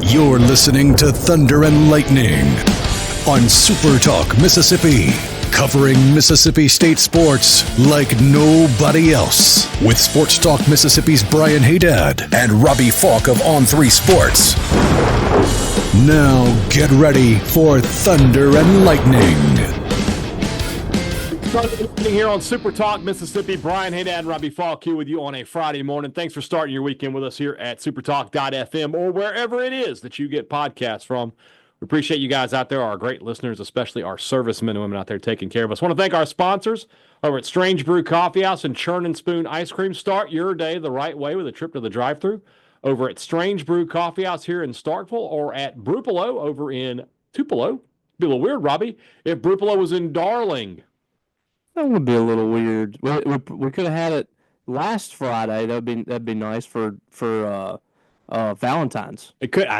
You're listening to Thunder and Lightning on SuperTalk Mississippi, covering Mississippi State sports like nobody else. With Sports Talk Mississippi's Brian Hadad and Robbie Faulk of On3 Sports. Now get ready for Thunder and Lightning. Here on SuperTalk Mississippi, Brian Hadad and Robbie Faulk here with you on a Friday morning. Thanks for starting your weekend with us here at supertalk.fm or wherever it is that you get podcasts from. We appreciate you guys out there, our great listeners, especially our servicemen and women out there taking care of us. I want to thank our sponsors over at Strange Brew Coffee House and Churn and Spoon Ice Cream. Start your day the right way with a trip to the drive-thru over at Strange Brew Coffee House here in Starkville or at Brupolo over in Tupelo. Be a little weird, Robbie, if Brupolo was in Darling. That would be a little weird. We could have had it last Friday. That'd be nice for Valentine's. It could. If I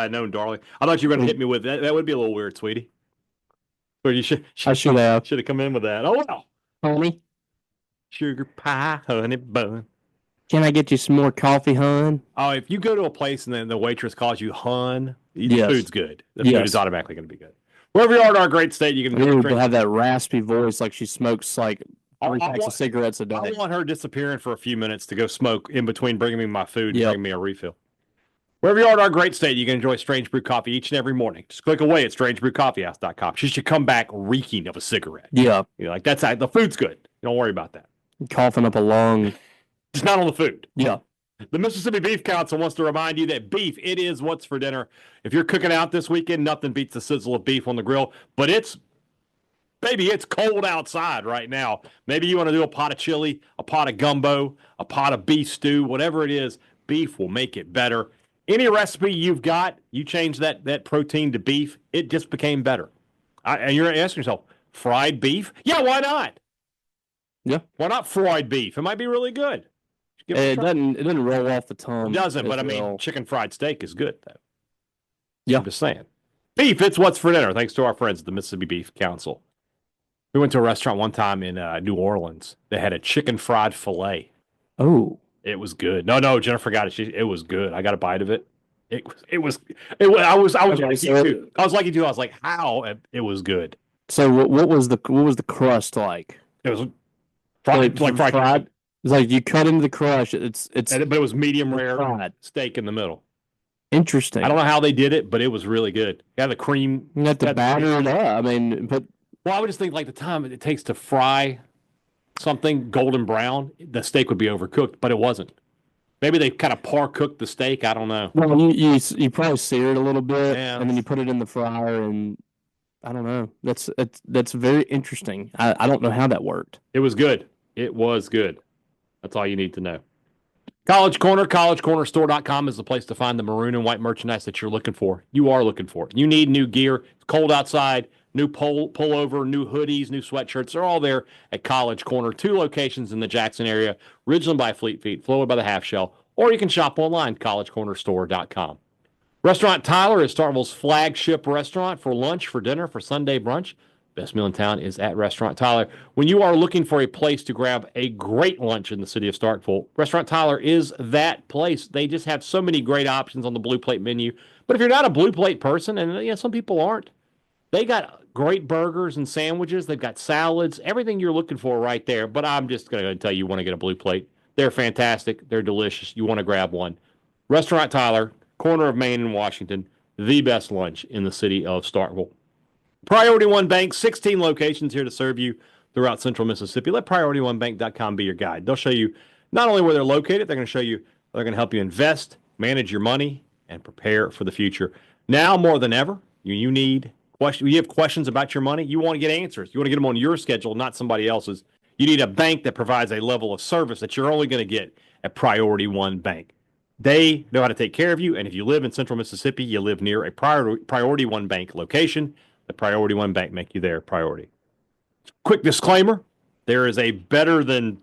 had known, darling. I thought you were going to hit me with that. That would be a little weird, sweetie. But you should have come in with that. Oh well, honey. Sugar pie, honey bun. Can I get you some more coffee, hun? Oh, if you go to a place and then the waitress calls you hun, the food's good. The food is automatically going to be good. Wherever you are in our great state, you can have that raspy voice like she smokes like 3 packs of cigarettes a day. I want her disappearing for a few minutes to go smoke in between bringing me my food and bringing me a refill. Wherever you are in our great state, you can enjoy Strange Brew Coffee each and every morning. Just click away at strangebrewcoffeehouse.com. She should come back reeking of a cigarette. Yeah. You're like, the food's good. Don't worry about that. Coughing up a lung. It's not on the food. Yeah. The Mississippi Beef Council wants to remind you that beef, it is what's for dinner. If you're cooking out this weekend, nothing beats the sizzle of beef on the grill. But it's cold outside right now. Maybe you want to do a pot of chili, a pot of gumbo, a pot of beef stew, whatever it is, beef will make it better. Any recipe you've got, you change that protein to beef, it just became better. And you're asking yourself, fried beef? Yeah, why not? Yeah. Why not fried beef? It might be really good. It doesn't roll off the tongue. It doesn't, but I mean, chicken fried steak is good, though. Yeah. I'm just saying. Beef, it's what's for dinner, thanks to our friends at the Mississippi Beef Council. We went to a restaurant one time in New Orleans. They had a chicken fried filet. Oh. It was good. No, Jennifer got it. It was good. I got a bite of it. I was like you too. I was like you too. I was like, how? It was good. So what was the crust like? It was fried. It's like you cut into the crust. But it was medium rare steak in the middle. Interesting. I don't know how they did it, but it was really good. You got the cream. You have to batter it up. I would just think like the time it takes to fry something golden brown, the steak would be overcooked, but it wasn't. Maybe they kind of par cooked the steak. I don't know. Well, you probably sear it a little bit, and then you put it in the fryer, and I don't know. That's very interesting. I don't know how that worked. It was good. It was good. That's all you need to know. College Corner, collegecornerstore.com is the place to find the maroon and white merchandise that you're looking for. You are looking for it. You need new gear. It's cold outside. New pullover, new hoodies, new sweatshirts. They're all there at College Corner. 2 locations in the Jackson area. Ridgeland by Fleet Feet, Florida by the Half Shell. Or you can shop online, collegecornerstore.com. Restaurant Tyler is Starkville's flagship restaurant for lunch, for dinner, for Sunday brunch. Best meal in town is at Restaurant Tyler. When you are looking for a place to grab a great lunch in the city of Starkville, Restaurant Tyler is that place. They just have so many great options on the Blue Plate menu. But if you're not a Blue Plate person, and some people aren't, they got great burgers and sandwiches. They've got salads, everything you're looking for right there. But I'm just going to tell you want to get a Blue Plate. They're fantastic. They're delicious. You want to grab one. Restaurant Tyler, corner of Main and Washington, the best lunch in the city of Starkville. Priority One Bank, 16 locations here to serve you throughout central Mississippi. Let PriorityOneBank.com be your guide. They'll show you not only where they're located, they're going to show you, they're going to help you invest, manage your money, and prepare for the future. Now more than ever, you have questions about your money, you want to get answers. You want to get them on your schedule, not somebody else's. You need a bank that provides a level of service that you're only going to get at Priority One Bank. They know how to take care of you, and if you live in central Mississippi, you live near a Priority One Bank location. The Priority One Bank make you their priority. Quick disclaimer, there is a better than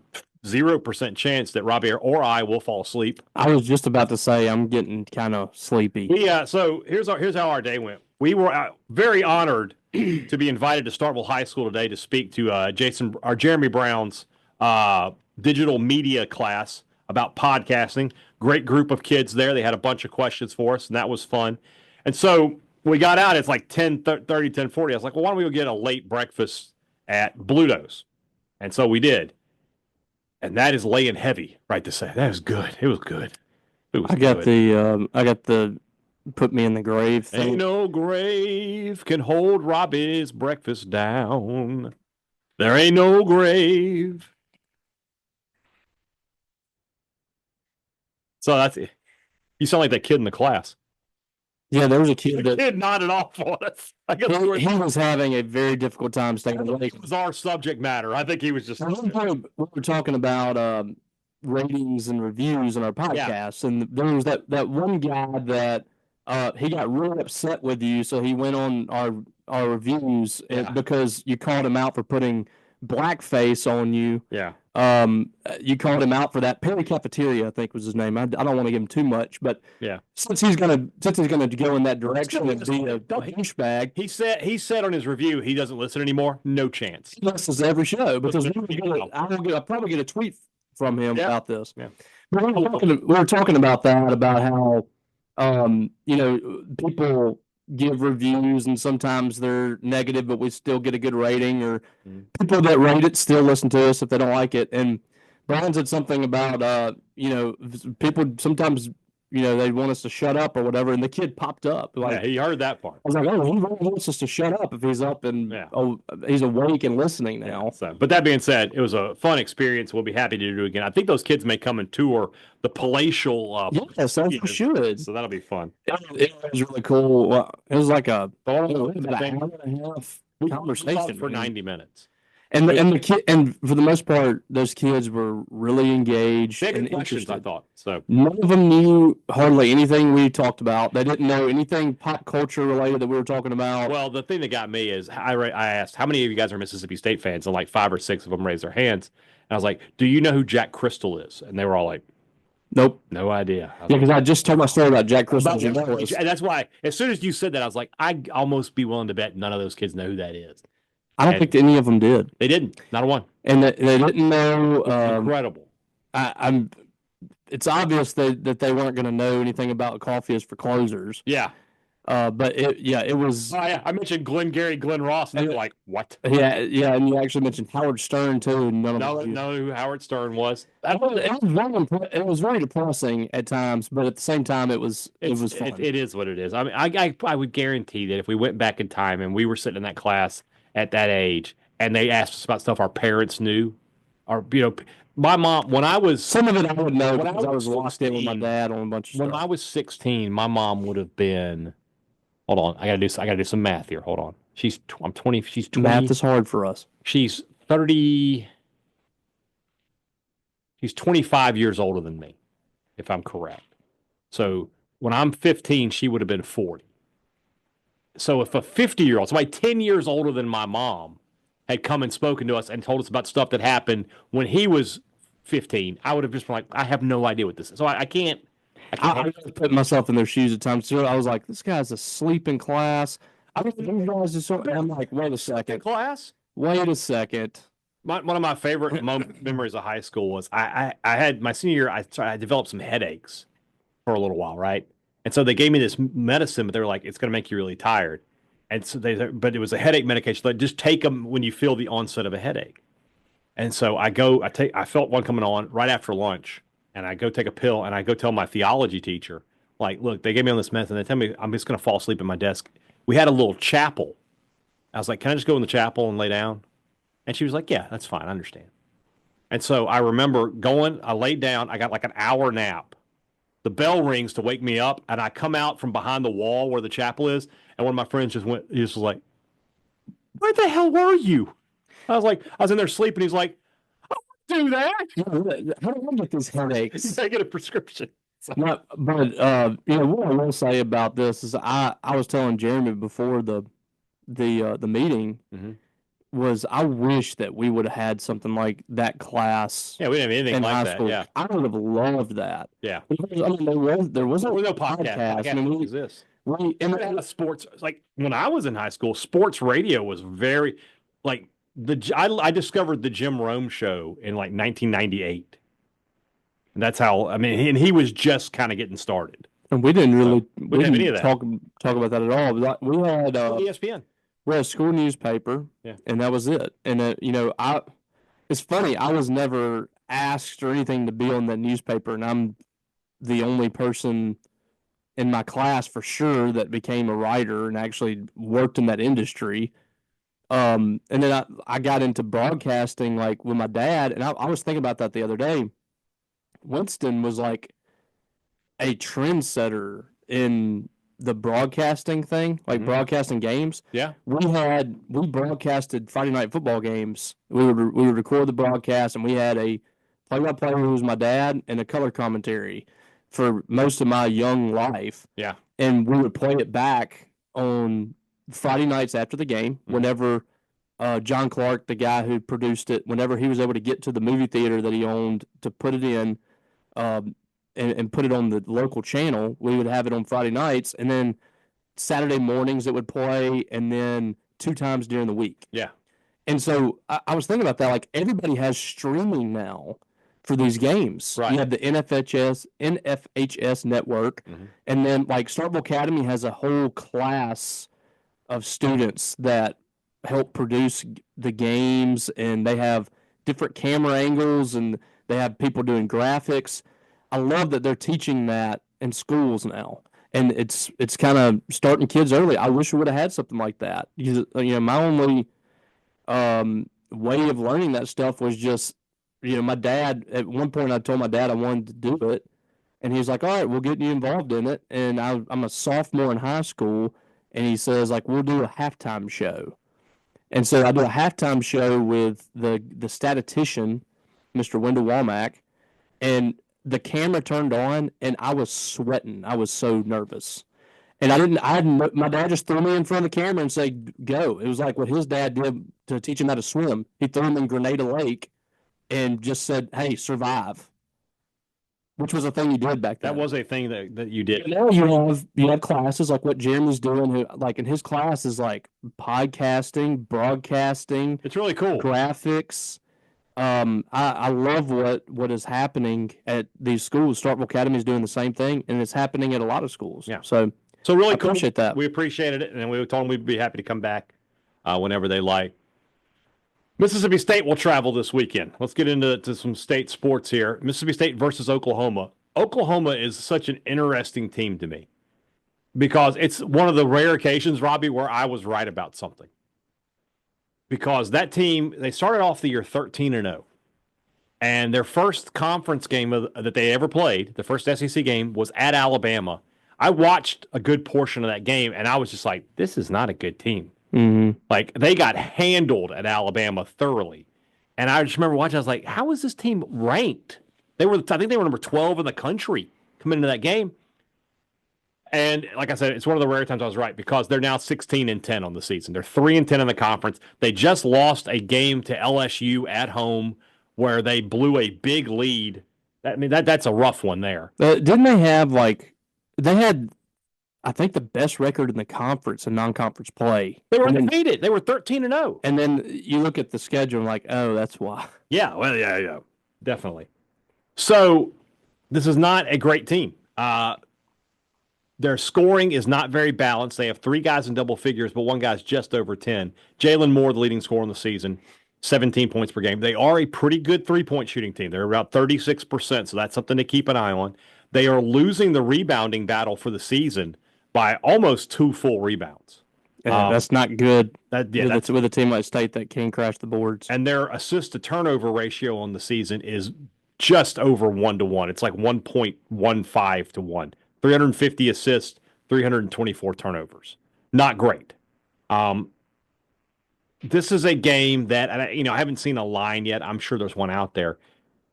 0% chance that Robbie or I will fall asleep. I was just about to say I'm getting kind of sleepy. So here's how our day went. We were very honored to be invited to Starkville High School today to speak to Jeremy Brown's digital media class about podcasting. Great group of kids there. They had a bunch of questions for us, and that was fun. And so we got out. It's like 10:30, 10:40. I was like, well, why don't we go get a late breakfast at Bulldogs? And so we did. And that is laying heavy, right to say. That was good. It was good. It was I got the put me in the grave thing. Ain't no grave can hold Robbie's breakfast down. There ain't no grave. So that's it. You sound like that kid in the class. Yeah, there was a kid The kid nodded off on us. I guess he was having a very difficult time staying awake. It was our subject matter. I think he was just. We were talking about ratings and reviews in our podcast, and there was that one guy that he got really upset with you, so he went on our reviews because you called him out for putting blackface on you. Yeah. You called him out for that. Perry Cafeteria, I think was his name. I don't want to give him too much, but yeah, since he's gonna go in that direction and be a douchebag. He said on his review he doesn't listen anymore. No chance. He listens to every show because I'll probably get a tweet from him about this. Yeah. But we were talking about that, about how people give reviews and sometimes they're negative, but we still get a good rating, or people that rate it still listen to us if they don't like it. And Brian said something about people sometimes they want us to shut up or whatever, and the kid popped up. Like, yeah, he heard that part. I was like, oh, he really wants us to shut up if he's up and he's awake and listening now. Yeah, so, but that being said, it was a fun experience. We'll be happy to do it again. I think those kids may come and tour the palatial. Yes, we should. So that'll be fun. It was really cool. Well, it was like about an hour and a half conversation for 90 minutes. And the kid, and for the most part, those kids were really engaged and interested. I thought so. None of them knew hardly anything we talked about. They didn't know anything pop culture related that we were talking about. Well, the thing that got me is I asked, how many of you guys are Mississippi State fans? And like 5 or 6 of them raised their hands. And I was like, do you know who Jack Crystal is? And they were all like, nope. No idea. Yeah, because I just told my story about Jack Crystal. And that's why, as soon as you said that, I was like, I'd almost be willing to bet none of those kids know who that is. I don't think any of them did. They didn't. Not a one. And they didn't know. Incredible. It's obvious that they weren't going to know anything about coffee is for closers. Yeah. But it was. Oh, yeah. I mentioned Glenn Ross, and they were like, what? Yeah, and you actually mentioned Howard Stern too. And none of them know who Howard Stern was. It was very depressing at times, but at the same time, it was fun. It is what it is. I mean, I would guarantee that if we went back in time and we were sitting in that class at that age, and they asked us about stuff our parents knew, or my mom, when I was some of it I would know because I was locked in with my dad on a bunch of stuff. When I was 16, my mom would have been. Hold on, I gotta do some math here. Hold on, I'm 20. She's 20. Math is hard for us. She's 30. She's 25 years older than me, if I'm correct. So when I'm 15, she would have been 40. So if a 50-year-old, somebody 10 years older than my mom, had come and spoken to us and told us about stuff that happened when he was 15, I would have just been like, I have no idea what this is. So I can't. I put myself in their shoes at times too. I was like, this guy's asleep in class. I don't think guys just. I'm like, wait a second. Class? Wait a second. One of my favorite memories of high school was I had my senior year. I developed some headaches for a little while, right? And so they gave me this medicine, but they were like, it's going to make you really tired. And so but it was a headache medication. Like, just take them when you feel the onset of a headache. And so I felt one coming on right after lunch, and I go take a pill, and I go tell my theology teacher, like, look, they gave me on this medicine. They tell me I'm just going to fall asleep at my desk. We had a little chapel. I was like, can I just go in the chapel and lay down? And she was like, yeah, that's fine. I understand. And so I remember going, I laid down, I got like an hour nap. The bell rings to wake me up, and I come out from behind the wall where the chapel is, and one of my friends he was like, where the hell were you? I was in there sleeping. He's like, I wouldn't do that. How do I get these headaches? I get a prescription. But what I will say about this is I was telling Jeremy before the meeting, was I wish that we would have had something like that class. Yeah, we didn't have anything like that. Yeah, I would have loved that. Yeah, because, I mean, there wasn't no podcast. I mean, exists. And sports, like when I was in high school, sports radio was very like I discovered the Jim Rome show in like 1998. And that's how, I mean, and he was just kind of getting started. And we didn't really we didn't have any of that. talk about that at all. We had ESPN. We had a school newspaper, and that was it. And it's funny. I was never asked or anything to be on that newspaper, and I'm the only person in my class for sure that became a writer and actually worked in that industry. And then I got into broadcasting like with my dad, and I was thinking about that the other day. Winston was like a trendsetter in the broadcasting thing, like broadcasting games. Yeah. We broadcasted Friday night football games. We would record the broadcast, and we had a play-by-play who was my dad and a color commentary for most of my young life. Yeah. And we would play it back on Friday nights after the game, whenever John Clark, the guy who produced it, whenever he was able to get to the movie theater that he owned to put it in, and put it on the local channel, we would have it on Friday nights, and then Saturday mornings it would play, and then 2 times during the week. Yeah. And so I was thinking about that. Like, everybody has streaming now for these games. Right. You have the NFHS network, and then like Starkville Academy has a whole class of students that help produce the games, and they have different camera angles, and they have people doing graphics. I love that they're teaching that in schools now, and it's kind of starting kids early. I wish we would have had something like that. My only way of learning that stuff was just, my dad. At one point, I told my dad I wanted to do it, and he's like, "All right, we'll get you involved in it." And I'm a sophomore in high school, and he says, like, "We'll do a halftime show." And so I do a halftime show with the statistician, Mr. Wendell Womack, and the camera turned on, and I was sweating. I was so nervous. And my dad just threw me in front of the camera and said, "Go." It was like what his dad did to teach him how to swim. He threw him in Grenada Lake and just said, "Hey, survive," which was a thing you did back then. That was a thing that you did. Now you have classes like what Jeremy's doing, who, like, in his class is like podcasting, broadcasting. It's really cool. Graphics. I love what is happening at these schools. Starkville Academy is doing the same thing, and it's happening at a lot of schools. Yeah. So really cool. Appreciate that. We appreciated it, and we told them we'd be happy to come back whenever they like. Mississippi State will travel this weekend. Let's get into some state sports here. Mississippi State versus Oklahoma. Oklahoma is such an interesting team to me because it's one of the rare occasions, Robbie, where I was right about something. Because that team, they started off the year 13-0. And their first conference game that they ever played, the first SEC game, was at Alabama. I watched a good portion of that game, and I was just like, this is not a good team. Mm-hmm. Like, they got handled at Alabama thoroughly. And I just remember watching, I was like, how is this team ranked? I think they were number 12 in the country coming into that game. And like I said, it's one of the rare times I was right because they're now 16-10 on the season. They're 3-10 in the conference. They just lost a game to LSU at home where they blew a big lead. That's a rough one there. Didn't they have they had, I think, the best record in the conference in non-conference play. They were undefeated. They were 13-0. And then you look at the schedule and like, oh, that's why. Yeah, well, yeah, definitely. So this is not a great team. Their scoring is not very balanced. They have 3 guys in double figures, but one guy's just over 10. Jalen Moore, the leading scorer in the season, 17 points per game. They are a pretty good three-point shooting team. They're about 36%, so that's something to keep an eye on. They are losing the rebounding battle for the season by almost 2 full rebounds. That's not good. That's with a team like State that can crash the boards. And their assist-to-turnover ratio on the season is just over 1-to-1. It's like 1.15 to 1. 350 assists, 324 turnovers. Not great. This is a game that, I haven't seen a line yet. I'm sure there's one out there.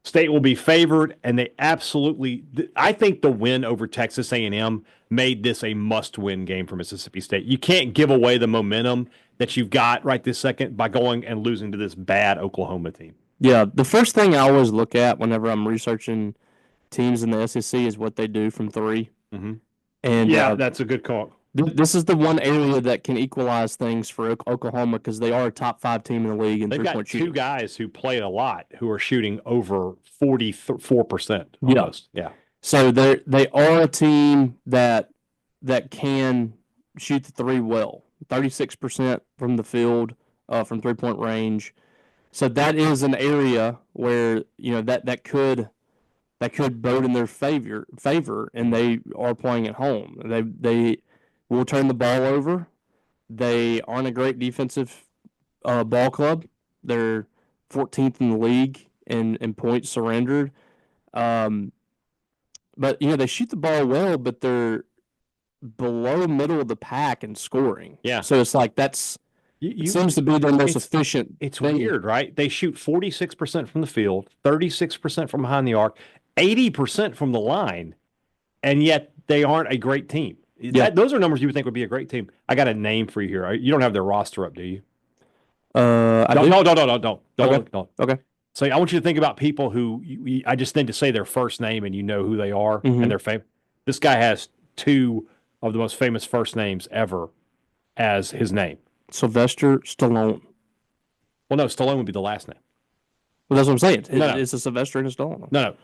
State will be favored, and they absolutely – I think the win over Texas A&M made this a must-win game for Mississippi State. You can't give away the momentum that you've got right this second by going and losing to this bad Oklahoma team. Yeah, the first thing I always look at whenever I'm researching teams in the SEC is what they do from 3. Mm-hmm. And that's a good call. this is the one area that can equalize things for Oklahoma because they are a top 5 team in the league in They've got three-point two shooting. guys who played a lot who are shooting over 44% almost. Yeah. So they are a team that can shoot the three well. 36% from the field, from 3-point range. So that is an area where that could bode in their favor, and they are playing at home. They will turn the ball over. They aren't a great defensive ball club. They're 14th in the league in points surrendered. But they shoot the ball well, but they're below middle of the pack in scoring. Yeah. So it's like it seems to be their most efficient. It's thing. weird, right? They shoot 46% from the field, 36% from behind the arc, 80% from the line, and yet they aren't a great team. Yeah. Those are numbers you would think would be a great team. I got a name for you here. You don't have their roster up, do you? No. Don't. Okay. So I want you to think about people who I just need to say their first name and you know who they are and their fame. This guy has 2 of the most famous first names ever as his name. Sylvester Stallone. Well, no, Stallone would be the last name. Well, that's what I'm saying. No. It's a Sylvester and a Stallone. No,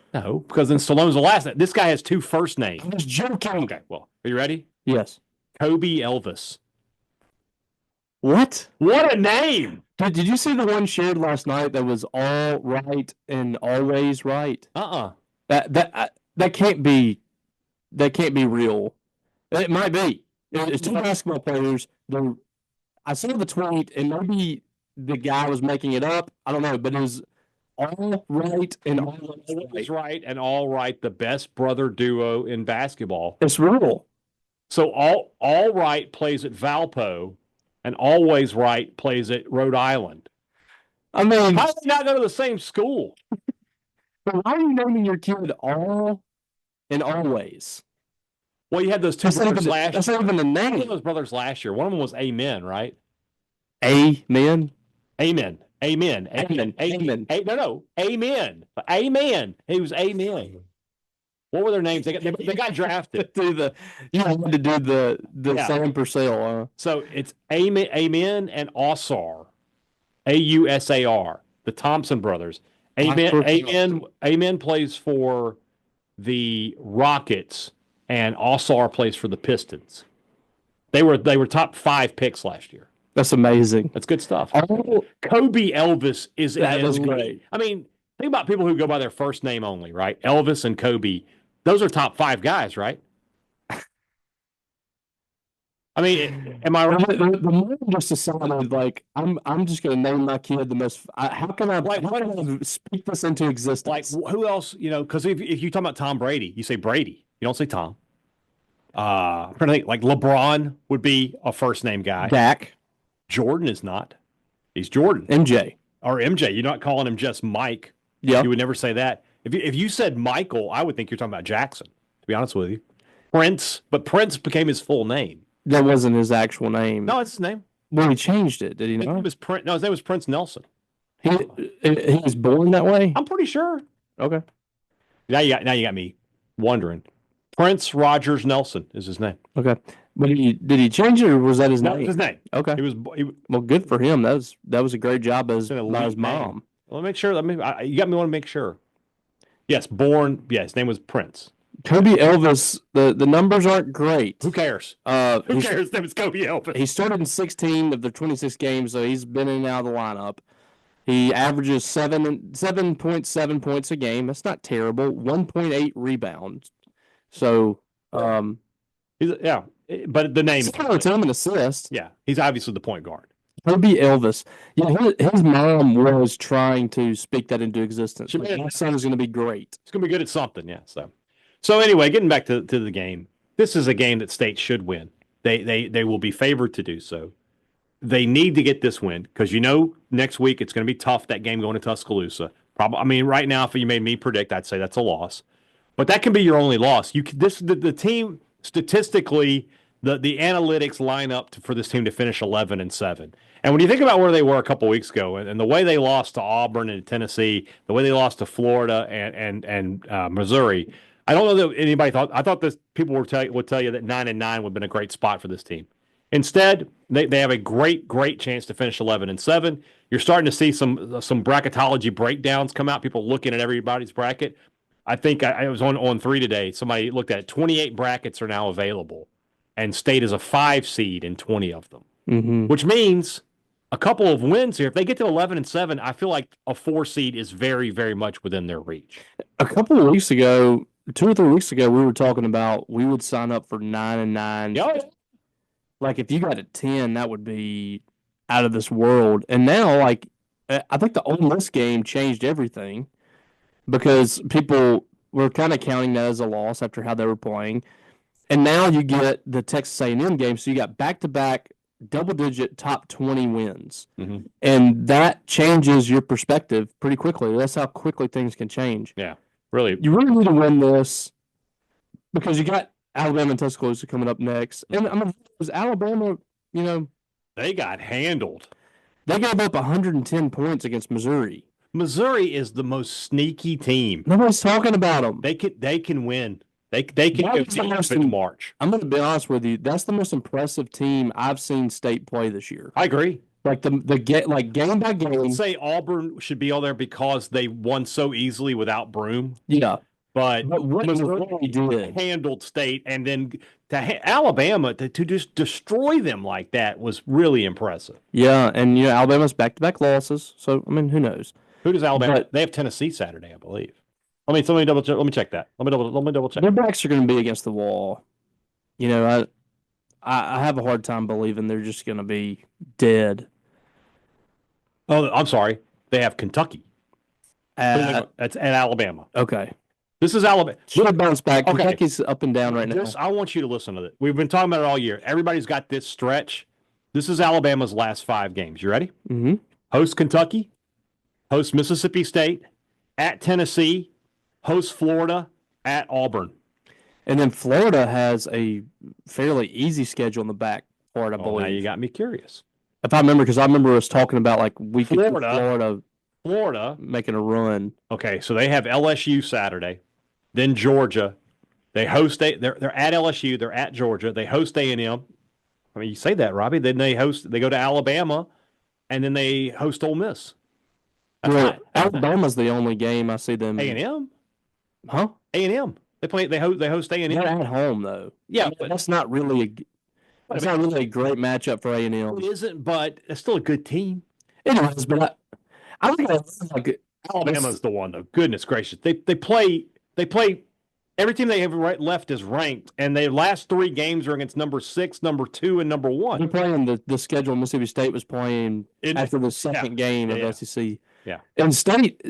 because then Stallone's the last name. This guy has 2 first names. I was joking. Okay, well, are you ready? Yes. Kobe Elvis. What? What a name! Did you see the one shared last night that was all right and always right? That can't be real. It might be. It's 2 basketball players. I saw the tweet, and maybe the guy was making it up. I don't know, but it was all right and always right and all right. The best brother duo in basketball. It's real. So all right plays at Valpo, and always right plays at Rhode Island. I mean, how do they not go to the same school? Why are you naming your kid all and always? Well, you had those 2 brothers last year. That's not even a name. One of those brothers last year. One of them was Amen, right? Amen. Amen. Amen. Amen. Amen. No. Amen. Amen. He was Amen. What were their names? They got drafted. You had to do the Sam Purcell. So it's Amen and Ausar. Ausar. The Thompson brothers. Amen plays for the Rockets, and Ausar plays for the Pistons. They were top 5 picks last year. That's amazing. That's good stuff. Kobe Elvis is great. I mean, think about people who go by their first name only, right? Elvis and Kobe. Those are top 5 guys, right? I mean, am I right? The mom just decided, like, I'm just going to name my kid the most. How can I speak this into existence? Like, who else? Because if you talk about Tom Brady, you say Brady. You don't say Tom. I'm trying to think. Like LeBron would be a first name guy. Dak. Jordan is not. He's Jordan. MJ. Or MJ. You're not calling him just Mike. Yeah. You would never say that. If you said Michael, I would think you're talking about Jackson, to be honest with you. Prince, but Prince became his full name. That wasn't his actual name. No, it's his name. Well, he changed it, did he not? His name was Prince Nelson. He was born that way? I'm pretty sure. Okay. Now you got me wondering. Prince Rogers Nelson is his name. Okay. But did he change it, or was that his name? His name. Okay. Well, good for him. That was a great job by his mom. Let me make sure. You got me want to make sure. Yes, born. Yeah, his name was Prince. Kobe Elvis. The numbers aren't great. Who cares? Who cares? His name is Kobe Elvis. He started in 16 of the 26 games, so he's been in and out of the lineup. He averages 7.7 points a game. That's not terrible. 1.8 rebounds. So, but the name. He's kind of him an assist. Yeah, he's obviously the point guard. Kobe Elvis. Yeah, his mom was trying to speak that into existence. My son is going to be great. He's going to be good at something. Yeah. So anyway, getting back to the game, this is a game that State should win. They will be favored to do so. They need to get this win because next week it's going to be tough. That game going to Tuscaloosa. Right now, if you made me predict, I'd say that's a loss. But that can be your only loss. The team statistically, the analytics line up for this team to finish 11-7. And when you think about where they were a couple weeks ago, and the way they lost to Auburn and Tennessee, the way they lost to Florida and Missouri, I don't know that anybody thought. I thought this people would tell you that 9-9 would have been a great spot for this team. Instead, they have a great chance to finish 11-7. You're starting to see some bracketology breakdowns come out. People looking at everybody's bracket. I think I was on 3 today. Somebody looked at it. 28 brackets are now available, and State is a 5 seed in 20 of them, which means a couple of wins here. If they get to 11-7, I feel like a 4 seed is very, very much within their reach. A couple of weeks ago, 2 or 3 weeks ago, we were talking about we would sign up for 9-9. Yeah. Like if you got a 10, that would be out of this world. And now, like I think the Ole Miss game changed everything because people were kind of counting that as a loss after how they were playing. And now you get the Texas A&M game, so you got back-to-back double-digit top 20 wins. And that changes your perspective pretty quickly. That's how quickly things can change. Yeah, really. You really need to win this because you got Alabama and Tuscaloosa coming up next. And I mean, was Alabama, they got handled. They gave up 110 points against Missouri. Missouri is the most sneaky team. Nobody's talking about them. They can win. They can go deep in March. I'm going to be honest with you. That's the most impressive team I've seen State play this year. I agree. Like game by game. I'd say Auburn should be all there because they won so easily without Broom. Yeah. But what Missouri did handled State, and then Alabama to just destroy them like that was really impressive. Yeah, and Alabama's back-to-back losses. So I mean, who knows? Who does Alabama? They have Tennessee Saturday, I believe. Let me double check. Let me check that. Let me double check. Their backs are going to be against the wall. I have a hard time believing they're just going to be dead. Oh, I'm sorry. They have Kentucky. That's at Alabama. Okay. This is Alabama. Should have bounced back. Okay. Kentucky's up and down right now. I want you to listen to it. We've been talking about it all year. Everybody's got this stretch. This is Alabama's last 5 games. You ready? Mm-hmm. Host Kentucky, host Mississippi State, at Tennessee, host Florida, at Auburn. And then Florida has a fairly easy schedule in the back part, I believe. Now you got me curious. If I remember, because I remember us talking about like we could Florida making a run. Okay, so they have LSU Saturday, then Georgia. They're at LSU. They're at Georgia. They host A&M. I mean, you say that, Robbie. Then they go to Alabama, and then they host Ole Miss. Alabama's the only game I see them. A&M, huh? A&M. They host A&M. They're at home though. Yeah, but that's not really not really a great matchup for A&M. It isn't, but it's still a good team. It is, but I think like Alabama's the one though. Goodness gracious, they play. Every team they have left is ranked, and their last 3 games are against number 6, number 2, and number 1. They're playing the schedule Mississippi State was playing after the second game of SEC. Yeah. And State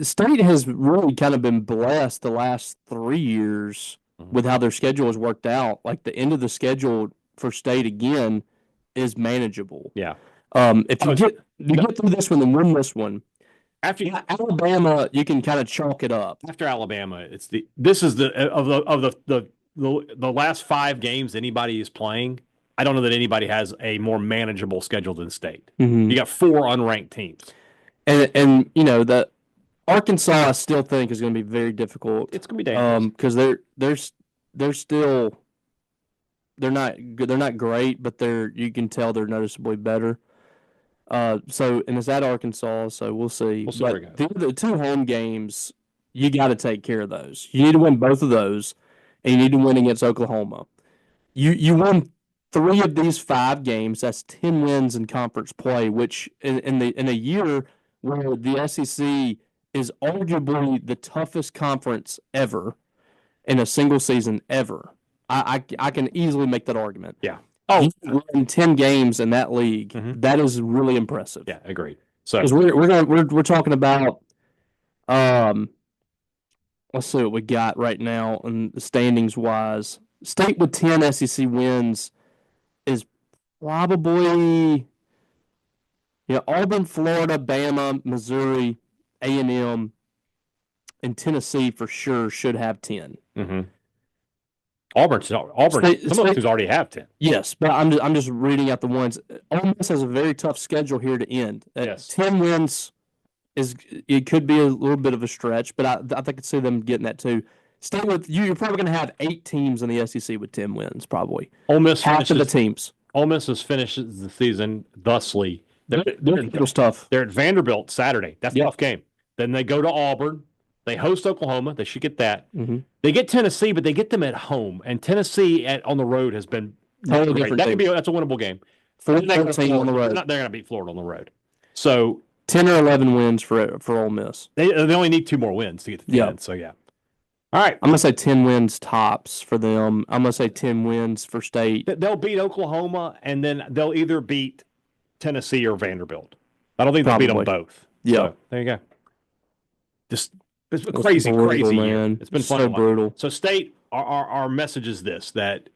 has really kind of been blessed the last 3 years with how their schedule has worked out. Like the end of the schedule for State again is manageable. Yeah. If you get through this one and win this one, after Alabama, you can kind of chalk it up. After Alabama, this is the last 5 games anybody is playing. I don't know that anybody has a more manageable schedule than State. Mm-hmm. You got 4 unranked teams, and the Arkansas I still think is going to be very difficult. It's going to be dangerous because they're still they're not great, but you can tell they're noticeably better. And it's at Arkansas, so we'll see. But the 2 home games, you got to take care of those. You need to win both of those, and you need to win against Oklahoma. You won 3 of these 5 games. That's 10 wins in conference play, which in a year where the SEC is arguably the toughest conference ever in a single season ever. I can easily make that argument. Yeah. Oh, in 10 games in that league, that is really impressive. Yeah, agreed. So we're talking about let's see what we got right now in the standings wise. State with 10 SEC wins is probably Auburn, Florida, Bama, Missouri, A&M, and Tennessee for sure should have 10. Mm-hmm. Auburn. Some of those already have 10. Yes, but I'm just reading out the ones. Ole Miss has a very tough schedule here to end. Yes. 10 wins it could be a little bit of a stretch, but I think I could see them getting that too. Stay with you. You're probably going to have 8 teams in the SEC with 10 wins, probably. Ole Miss half of the teams. Ole Miss finishes the season thusly. It was tough. They're at Vanderbilt Saturday. That's a tough game. Then they go to Auburn. They host Oklahoma. They should get that. Mm-hmm. They get Tennessee, but they get them at home. And Tennessee on the road has been totally different. That's a winnable game. 14 on the road. They're going to beat Florida on the road. So 10 or 11 wins for Ole Miss. They only need 2 more wins to get to 10. Yeah. So yeah. All right. I'm going to say 10 wins tops for them. I'm going to say 10 wins for State. They'll beat Oklahoma, and then they'll either beat Tennessee or Vanderbilt. I don't think they'll beat them both. Yeah. So, there you go. It's been crazy year. It's been fun. So brutal. So State, our message is this, that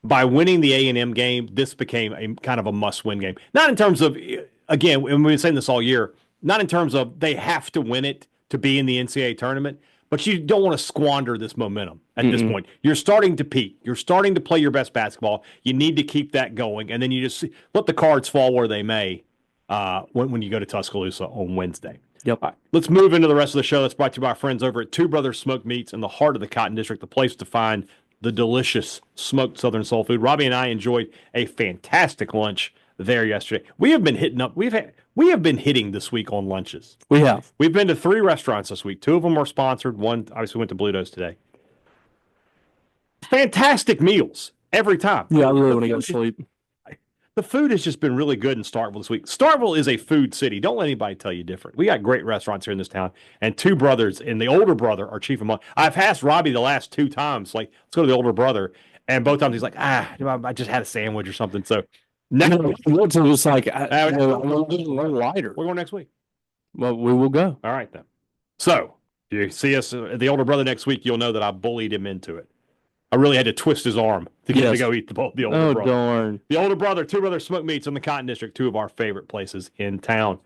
by winning the A&M game, this became a kind of a must-win game. Not in terms of, again, and we've been saying this all year, not in terms of they have to win it to be in the NCAA tournament, but you don't want to squander this momentum at this point. You're starting to peak. You're starting to play your best basketball. You need to keep that going, and then you just let the cards fall where they may when you go to Tuscaloosa on Wednesday. Yep. All right, let's move into the rest of the show. That's brought to you by our friends over at Two Brothers Smoked Meats in the heart of the Cotton District, the place to find the delicious smoked Southern soul food. Robbie and I enjoyed a fantastic lunch there yesterday. We have been hitting this week on lunches. We have. We've been to 3 restaurants this week. 2 of them are sponsored. One obviously went to Bulldogs today. Fantastic meals every time. Yeah, I really want to go to sleep. The food has just been really good in Starkville this week. Starkville is a food city. Don't let anybody tell you different. We got great restaurants here in this town, and Two Brothers, and the older brother are chief among. I've asked Robbie the last 2 times, like, let's go to the older brother, and both times he's like, I just had a sandwich or something. So now it was like, I'm a little lighter. We're going next week. Well, we will go. All right, then. So if you see us, the older brother next week, you'll know that I bullied him into it. I really had to twist his arm to get him to go eat the older brother. Oh, darn. The older brother, Two Brothers Smoked Meats in the Cotton District, 2 of our favorite places in town.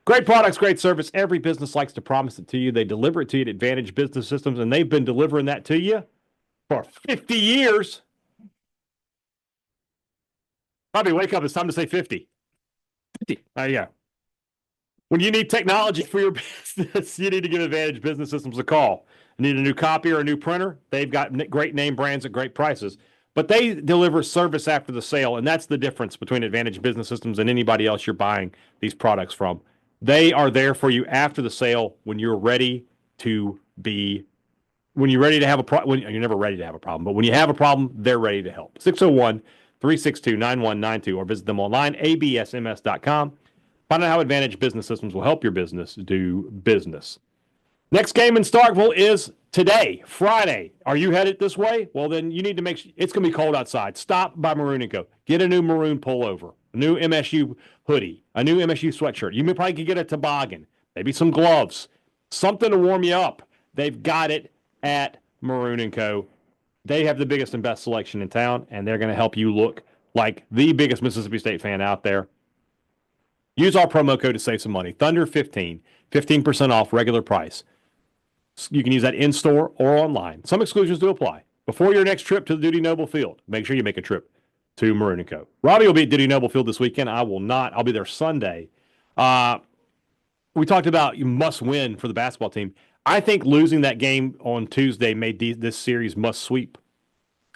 Great products, great service. Every business likes to promise it to you. They deliver it to you at Advantage Business Systems, and they've been delivering that to you for 50 years. Bobby, wake up. It's time to say 50. 50. There you go. When you need technology for your business, you need to give Advantage Business Systems a call. Need a new copy or a new printer? They've got great name brands at great prices. But they deliver service after the sale, and that's the difference between Advantage Business Systems and anybody else you're buying these products from. They are there for you after the sale when you're ready to have a problem. You're never ready to have a problem, but when you have a problem, they're ready to help. 601-362-9192 or visit them online, absms.com. Find out how Advantage Business Systems will help your business do business. Next game in Starkville is today, Friday. Are you headed this way? Well, then you need to make sure it's going to be cold outside. Stop by Maroon & Co. Get a new maroon pullover, a new MSU hoodie, a new MSU sweatshirt. You probably could get a toboggan, maybe some gloves, something to warm you up. They've got it at Maroon & Co. They have the biggest and best selection in town, and they're going to help you look like the biggest Mississippi State fan out there. Use our promo code to save some money. Thunder15, 15% off regular price. You can use that in-store or online. Some exclusions do apply. Before your next trip to the Dudy Noble Field, make sure you make a trip to Maroon & Co. Robbie will be at Dudy Noble Field this weekend. I will not. I'll be there Sunday. We talked about you must win for the basketball team. I think losing that game on Tuesday made this series must sweep.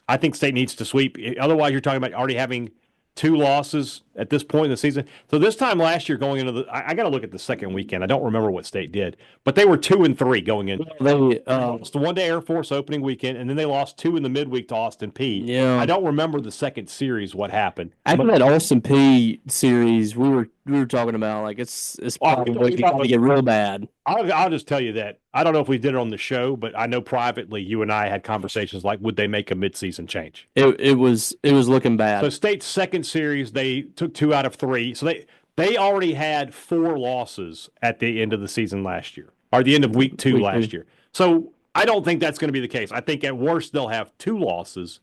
I think State needs to sweep. Otherwise, you're talking about already having 2 losses at this point in the season. So this time last year going into I got to look at the second weekend. I don't remember what State did, but they were 2-3 going in. They lost the one-day Air Force opening weekend, and then they lost 2 in the midweek to Austin Peay. Yeah, I don't remember the second series what happened. After that Austin Peay series, we were talking about like it's probably going to get real bad. I'll just tell you that I don't know if we did it on the show, but I know privately you and I had conversations like, would they make a midseason change? It was looking bad. So State's second series, they took 2 out of 3. So they already had 4 losses at the end of the season last year, or the end of week 2 last year. So I don't think that's going to be the case. I think at worst they'll have 2 losses,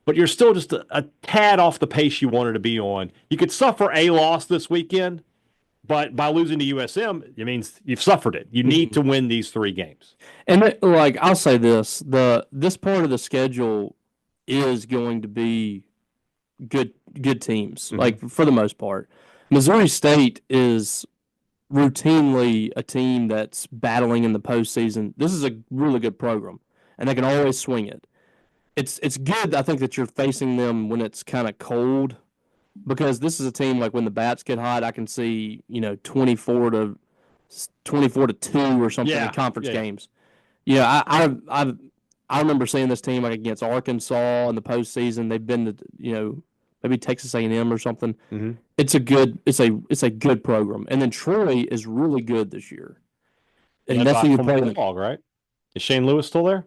but you're still just a tad off the pace you wanted to be on. You could suffer a loss this weekend, but by losing to USM, it means you've suffered it. You need to win these 3 games. And I'll say this: this part of the schedule is going to be good teams, like for the most part. Missouri State is routinely a team that's battling in the postseason. This is a really good program. and they can always swing it. It's good, I think, that you're facing them when it's kind of cold, because this is a team like when the bats get hot, I can see 24 to 2 or something in conference games. Yeah, I remember seeing this team like against Arkansas in the postseason. They've been to maybe Texas A&M or something. Mm-hmm. It's a good program, and then Troy is really good this year. And that's who you play. Bulldog, right? Is Shane Lewis still there?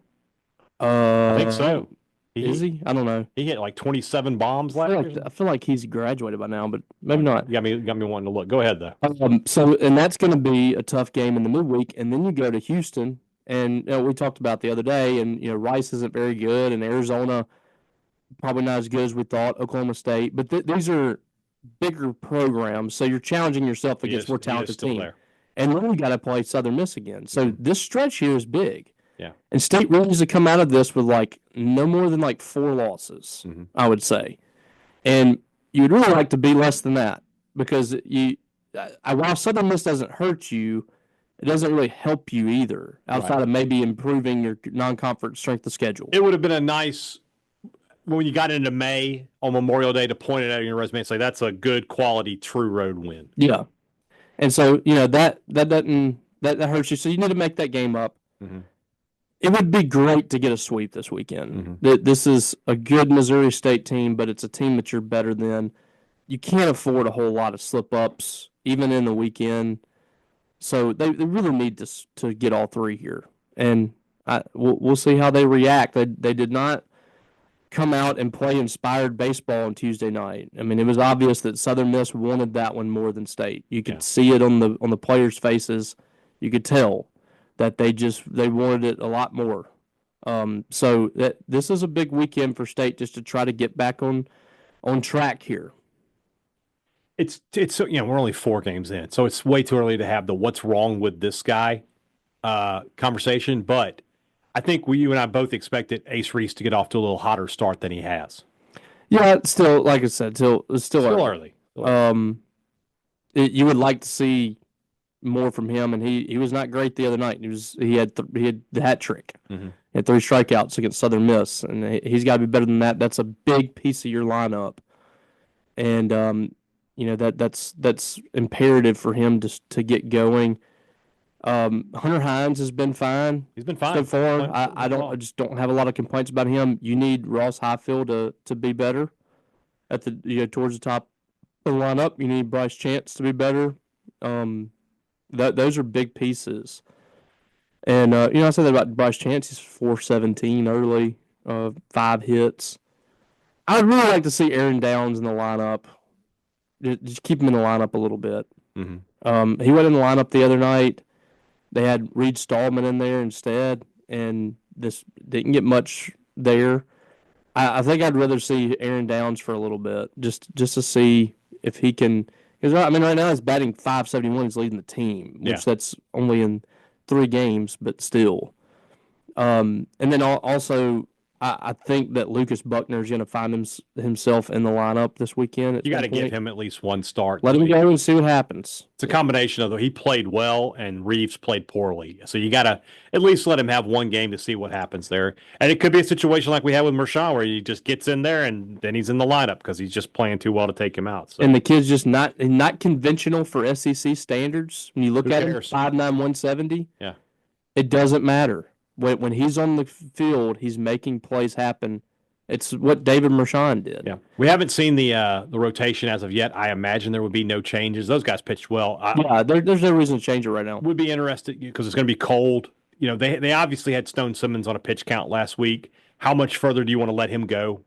I think so. Is he? I don't know. He hit like 27 bombs last year. I feel like he's graduated by now, but maybe not. Got me wanting to look. Go ahead though. And that's going to be a tough game in the midweek, and then you go to Houston, and we talked about the other day, and Rice isn't very good, and Arizona probably not as good as we thought. Oklahoma State, but these are bigger programs, so you're challenging yourself against more talented teams. And then you got to play Southern Miss again. So this stretch here is big. Yeah. And State really needs to come out of this with no more than 4 losses, I would say. And you'd really like to be less than that, because while Southern Miss doesn't hurt you, it doesn't really help you either, outside of maybe improving your non-conference strength of schedule. It would have been a nice, when you got into May on Memorial Day, to point it out in your resume and say that's a good quality true road win. Yeah. And so, that hurts you. So you need to make that game up. Mm-hmm. It would be great to get a sweep this weekend. Mm-hmm. This is a good Missouri State team, but it's a team that you're better than. You can't afford a whole lot of slip-ups, even in the weekend. So they really need to get all 3 here. And we'll see how they react. They did not come out and play inspired baseball on Tuesday night. I mean, it was obvious that Southern Miss wanted that one more than State. You could see it on the players' faces. You could tell that they wanted it a lot more. So this is a big weekend for State, just to try to get back on track here. It's we're only 4 games in, so it's way too early to have the what's wrong with this guy conversation. But I think you and I both expected Ace Reese to get off to a little hotter start than he has. Yeah, it's still, like I said, it's still early. You would like to see more from him, and he was not great the other night. He had the hat trick. Mm-hmm. He had 3 strikeouts against Southern Miss, and he's got to be better than that. That's a big piece of your lineup, and that's imperative for him to get going. Hunter Hines has been fine. He's been fine so far. I just don't have a lot of complaints about him. You need Ross Highfield to be better at towards the top of the lineup. You need Bryce Chance to be better. Those are big pieces. And I said that about Bryce Chance. He's 417 early, 5 hits. I'd really like to see Aaron Downs in the lineup. Just keep him in the lineup a little bit. Mm-hmm. He went in the lineup the other night. They had Reed Stallman in there instead, and this didn't get much there. I think I'd rather see Aaron Downs for a little bit, just to see if he can. Because right now he's batting .571. He's leading the team, which that's only in 3 games, but still. And then also, I think that Lucas Buckner is going to find himself in the lineup this weekend. You got to give him at least one start. Let him go and see what happens. It's a combination of he played well and Reeves played poorly. So you got to at least let him have one game to see what happens there. And it could be a situation like we had with Mershon, where he just gets in there and then he's in the lineup because he's just playing too well to take him out. So. And the kid's just not conventional for SEC standards. When you look at him, 5'9", 170. Yeah, it doesn't matter. When he's on the field, he's making plays happen. It's what David Mershon did. Yeah, we haven't seen the rotation as of yet. I imagine there would be no changes. Those guys pitched well. There's no reason to change it right now. Would be interested because it's going to be cold. They obviously had Stone Simmons on a pitch count last week. How much further do you want to let him go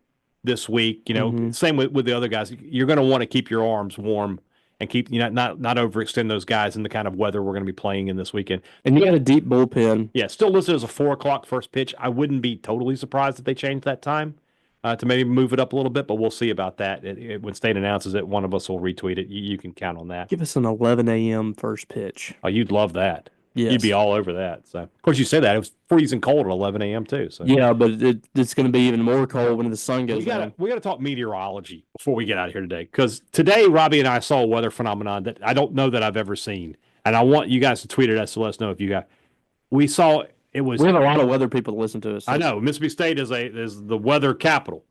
this week? Same with the other guys. You're going to want to keep your arms warm and keep not overextend those guys in the kind of weather we're going to be playing in this weekend. And you got a deep bullpen. Yeah, still listed as a 4:00 first pitch. I wouldn't be totally surprised if they changed that time to maybe move it up a little bit, but we'll see about that. When State announces it, one of us will retweet it. You can count on that. Give us an 11 a.m. first pitch. Oh, you'd love that. Yes. You'd be all over that. So, of course, you say that. It was freezing cold at 11 a.m. too. So. Yeah, but it's going to be even more cold when the sun goes down. We got to talk meteorology before we get out of here today, because today Robbie and I saw a weather phenomenon that I don't know that I've ever seen, and I want you guys to tweet at us to let us know if you got. We saw It was. We have a lot of weather people to listen to us. I know Mississippi State is the weather capital.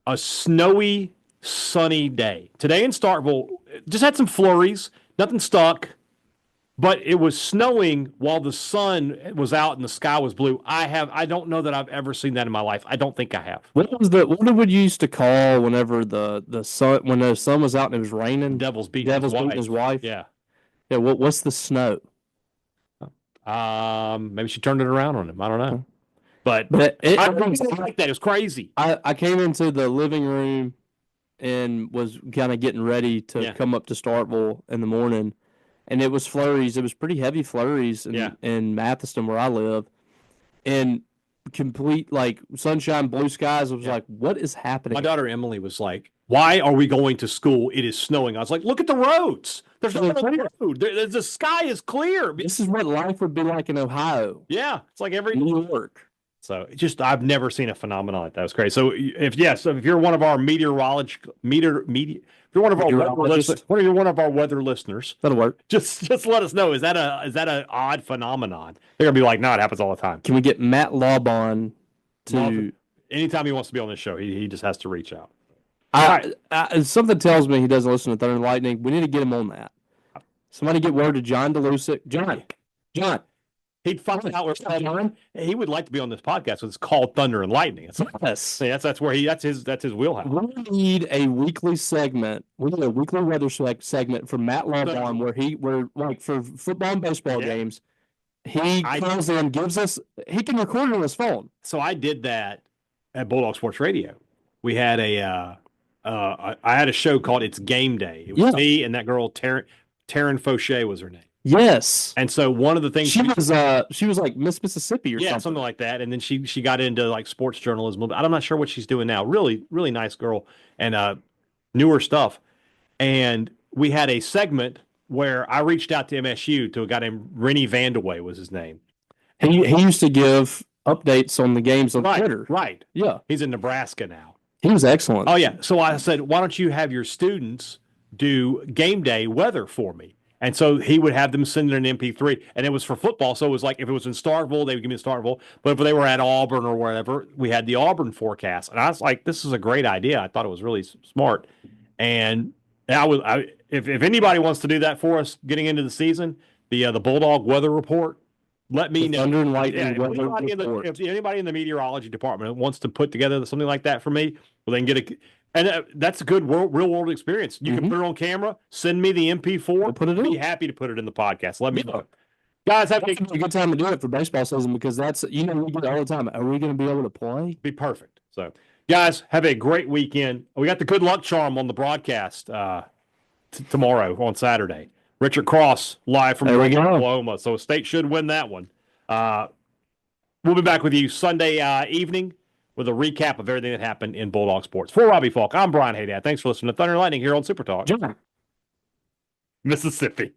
A snowy, sunny day today in Starkville. Just had some flurries, nothing stuck, but it was snowing while the sun was out and the sky was blue. I don't know that I've ever seen that in my life. I don't think I have. What would you used to call whenever the sun was out and it was raining? Devil's beating his wife. Yeah. Yeah. What's the snow? Maybe she turned it around on him. I don't know. But I like that. It was crazy. I came into the living room and was kind of getting ready to come up to Starkville in the morning, and it was flurries. It was pretty heavy flurries in Matheson where I live, and complete like sunshine, blue skies. I was like, what is happening? My daughter Emily was like, why are we going to school? It is snowing. I was like, look at the roads. There's no road. The sky is clear. This is what life would be like in Ohio. Yeah, it's like New York. So I've never seen a phenomenon like that. It was crazy. So if you're one of our if you're one of our weather listeners, that'll work. Just let us know. Is that an odd phenomenon? They're gonna be like, no, it happens all the time. Can we get Matt Laubon to anytime he wants to be on this show, he just has to reach out. Something tells me he doesn't listen to Thunder and Lightning. We need to get him on that. Somebody get word to John DeLucic. John. He'd find out where John. He would like to be on this podcast. So it's called Thunder and Lightning. Yes, that's where that's his wheelhouse. We need a weekly segment. We need a weekly weather segment from Matt Laubon where like for football and baseball games, he calls in, gives us. He can record it on his phone. So I did that at Bulldog Sports Radio. We had I had a show called It's Game Day. It was me and that girl Taryn Fauché was her name. Yes. And so one of the things she was like Miss Mississippi or something like that. And then she got into like sports journalism. I'm not sure what she's doing now. Really, really nice girl and newer stuff. And we had a segment where I reached out to MSU to a guy named Rennie Vandewey was his name. He used to give updates on the games on Twitter. Right. Yeah. He's in Nebraska now. He was excellent. Oh yeah. So I said, why don't you have your students do game day weather for me? And so he would have them send in an MP3, and it was for football. So it was like if it was in Starkville, they would give me Starkville. But if they were at Auburn or wherever, we had the Auburn forecast. And I was like, this is a great idea. I thought it was really smart. And if anybody wants to do that for us getting into the season, the Bulldog weather report, let me know. Thunder and Lightning weather report. If anybody in the meteorology department wants to put together something like that for me, well, they can get a. And that's a good real world experience. You can put it on camera, send me the MP4. We'll put it in. Be happy to put it in the podcast. Let me know. Guys, have a good time to do it for baseball season because that's, we get it all the time. Are we going to be able to play? Be perfect. So, guys, have a great weekend. We got the good luck charm on the broadcast tomorrow on Saturday. Richard Cross live from Oklahoma. So, State should win that one. We'll be back with you Sunday evening with a recap of everything that happened in Bulldog Sports. For Robbie Faulk, I'm Brian Hadad. Thanks for listening to Thunder and Lightning here on SuperTalk. John. Mississippi.